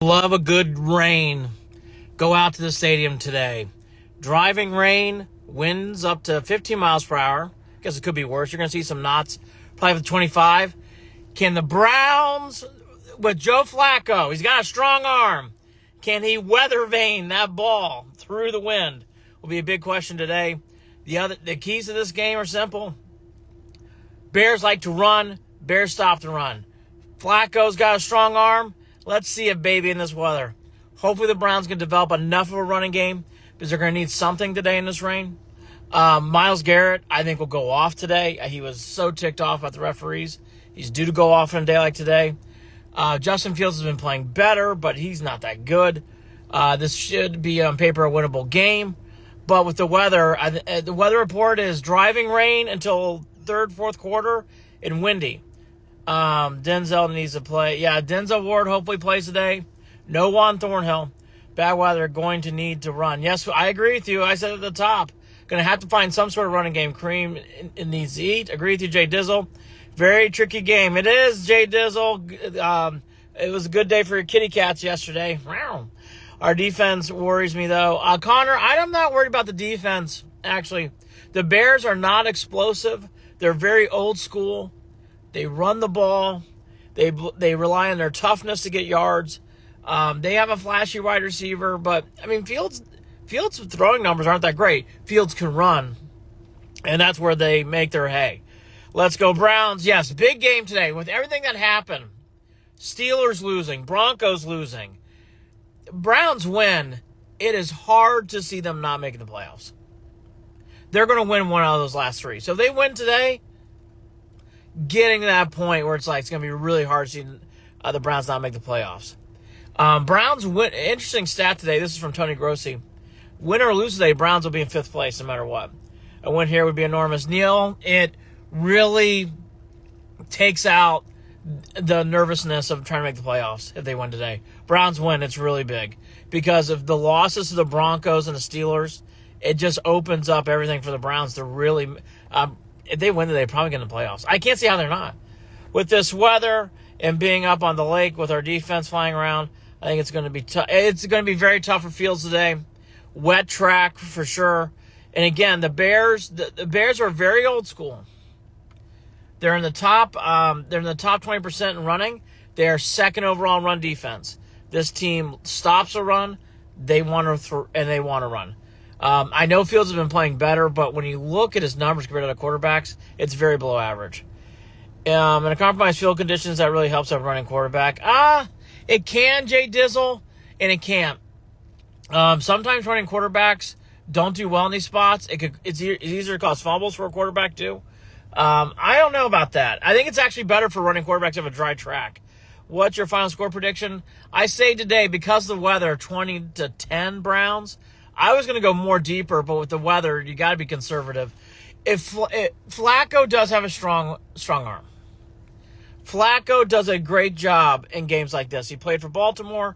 Love a good rain. Go out to the stadium today. Driving rain, winds up to 15 miles per hour. Guess it could be worse. You're going to see some knots, probably with 25. Can the Browns, with Joe Flacco, he's got a strong arm. Can he weather vane that ball through the wind? Will be a big question today. The keys to this game are simple. Bears like to run. Bears stop the run. Flacco's got a strong arm. Let's see a baby in this weather. Hopefully the Browns can develop enough of a running game because they're going to need something today in this rain. Myles Garrett, I think, will go off today. He was so ticked off at the referees. He's due to go off on a day like today. Justin Fields has been playing better, but he's not that good. This should be, on paper, a winnable game. But with the weather, the weather report is driving rain until third, fourth quarter and windy. Denzel needs to play. Yeah, Denzel Ward hopefully plays today. No Juan Thornhill. Bad weather, going to need to run. Yes, I agree with you. I said at the top, going to have to find some sort of running game. Cream needs to eat. Agree with you, Jay Dizzle. Very tricky game. It is, Jay Dizzle. It was a good day for your kitty cats yesterday. Our defense worries me, though. Connor, I'm not worried about the defense, actually. The Bears are not explosive. They're very old school. They run the ball. They rely on their toughness to get yards. They have a flashy wide receiver, but, I mean, Fields' throwing numbers aren't that great. Fields can run, and that's where they make their hay. Let's go Browns. Yes, big game today with everything that happened. Steelers losing, Broncos losing. Browns win. It is hard to see them not making the playoffs. They're going to win one out of those last three. So if they win today, getting to that point where it's going to be really hard to see the Browns not make the playoffs. Browns win. Interesting stat today. This is from Tony Grossi. Win or lose today, Browns will be in fifth place no matter what. A win here would be enormous. Neil, it really takes out the nervousness of trying to make the playoffs if they win today. Browns win, it's really big. Because of the losses to the Broncos and the Steelers, it just opens up everything for the Browns to really... if they win today, they're probably going to the playoffs. I can't see how they're not. With this weather and being up on the lake with our defense flying around, I think it's going to be tough. It's going to be very tough for Fields today. Wet track for sure. And again, the Bears are very old school. They're in the top 20% in running. They are second overall in run defense. This team stops a run, they want to run. I know Fields has been playing better, but when you look at his numbers compared to the quarterbacks, it's very below average. In a compromised field conditions, that really helps a running quarterback. It can, Jay Dizzle, and it can't. Sometimes running quarterbacks don't do well in these spots. It's easier to cause fumbles for a quarterback, too. I don't know about that. I think it's actually better for running quarterbacks to have a dry track. What's your final score prediction? I say today, because of the weather, 20-10 Browns. I was going to go more deeper, but with the weather, you got to be conservative. If Flacco does have a strong arm. Flacco does a great job in games like this. He played for Baltimore.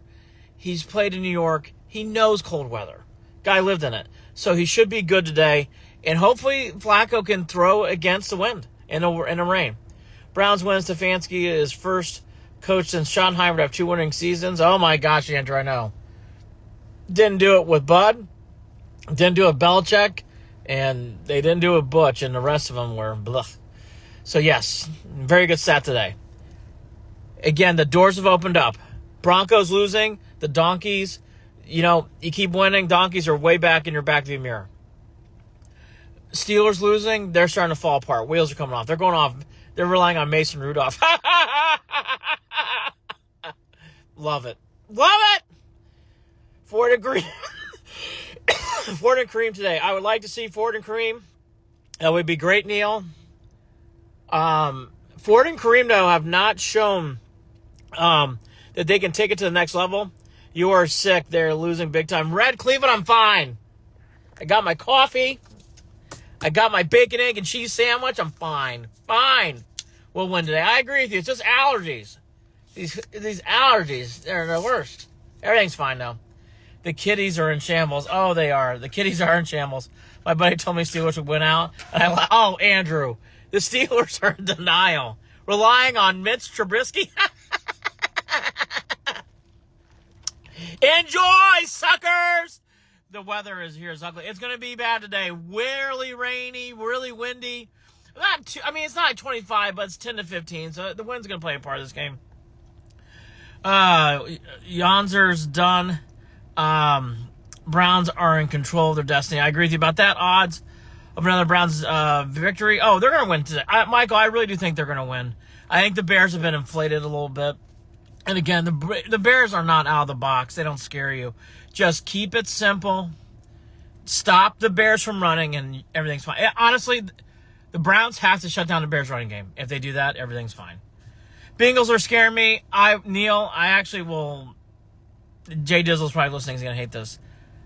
He's played in New York. He knows cold weather. Guy lived in it. So he should be good today. And hopefully Flacco can throw against the wind in the rain. Browns win. Stefanski is first coach since Schottenheimer to have 2 winning seasons. Oh, my gosh, Andrew, I know. Didn't do it with Bud. Didn't do it with Belichick. And they didn't do it with Butch. And the rest of them were blah. So, yes, very good stat today. Again, the doors have opened up. Broncos losing. The Donkeys, you keep winning. Donkeys are way back in your backview mirror. Steelers losing, they're starting to fall apart. Wheels are coming off. They're going off. They're relying on Mason Rudolph. Love it. Love it! Ford and Cream. Ford and Cream today. I would like to see Ford and Cream. That would be great, Neil. Ford and Kareem, though, have not shown that they can take it to the next level. You are sick. They're losing big time. Red Cleveland, I'm fine. I got my coffee. I got my bacon, egg, and cheese sandwich. I'm fine. Fine. We'll win today. I agree with you. It's just allergies. These allergies, they're the worst. Everything's fine, though. The kitties are in shambles. Oh, they are. The kitties are in shambles. My buddy told me Steelers would win out. And Andrew, the Steelers are in denial. Relying on Mitch Trubisky. Enjoy, suckers! The weather is here is ugly. It's going to be bad today. Really rainy, really windy. It's not like 25, but it's 10 to 15, so the wind's going to play a part of this game. Yonzer's done. Browns are in control of their destiny. I agree with you about that. Odds of another Browns victory. Oh, they're going to win today. Michael, I really do think they're going to win. I think the Bears have been inflated a little bit. And again, the Bears are not out of the box. They don't scare you. Just keep it simple. Stop the Bears from running, and everything's fine. Honestly, the Browns have to shut down the Bears running game. If they do that, everything's fine. Bengals are scaring me. Neil, I actually will. Jay Dizzle's probably listening. He's going to hate this.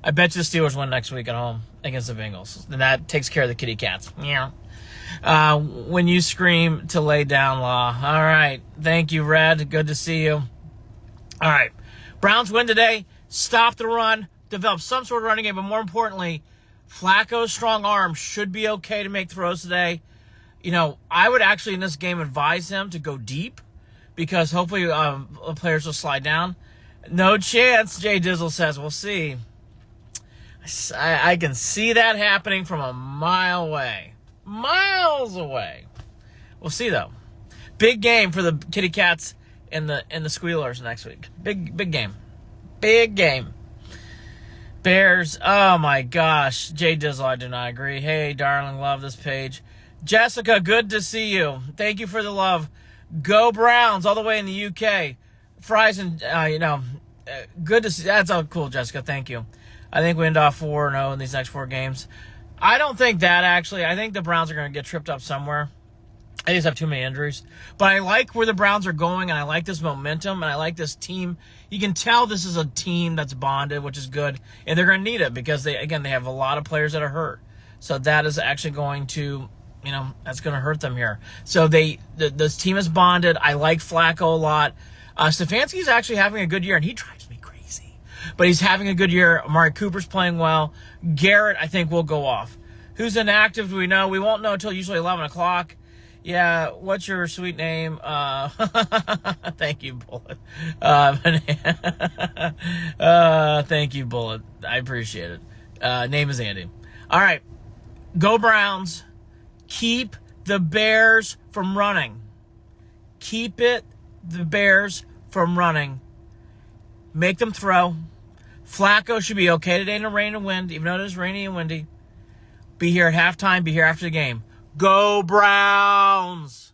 I bet you the Steelers win next week at home against the Bengals. And that takes care of the kitty cats. Yeah. When you scream to lay down law. All right. Thank you, Red. Good to see you. All right. Browns win today. Stop the run. Develop some sort of running game. But more importantly, Flacco's strong arm should be okay to make throws today. I would actually in this game advise him to go deep because hopefully players will slide down. No chance, Jay Dizzle says. We'll see. I can see that happening from a mile away. Miles away. We'll see, though. Big game for the Kitty Cats and the Squealers next week. Big game. Big game. Bears, oh my gosh. Jay Dizzle, I do not agree. Hey, darling, love this page. Jessica, good to see you. Thank you for the love. Go Browns, all the way in the UK. Fries and, good to see. That's all cool, Jessica. Thank you. I think we end off 4-0 in these next 4 games. I don't think that, actually. I think the Browns are going to get tripped up somewhere. I just have too many injuries. But I like where the Browns are going, and I like this momentum, and I like this team. You can tell this is a team that's bonded, which is good. And they're going to need it because, they have a lot of players that are hurt. So that is actually going to, that's going to hurt them here. So this team is bonded. I like Flacco a lot. Stefanski's actually having a good year, and he drives me crazy. But he's having a good year. Amari Cooper's playing well. Garrett, I think, will go off. Who's inactive, do we know? We won't know until usually 11 o'clock. Yeah, what's your sweet name? Thank you, Bullet. Thank you, Bullet. I appreciate it. Name is Andy. All right. Go Browns. Keep the Bears from running. Keep the Bears from running. Make them throw. Flacco should be okay today in the rain and wind, even though it is rainy and windy. Be here at halftime. Be here after the game. Go Browns!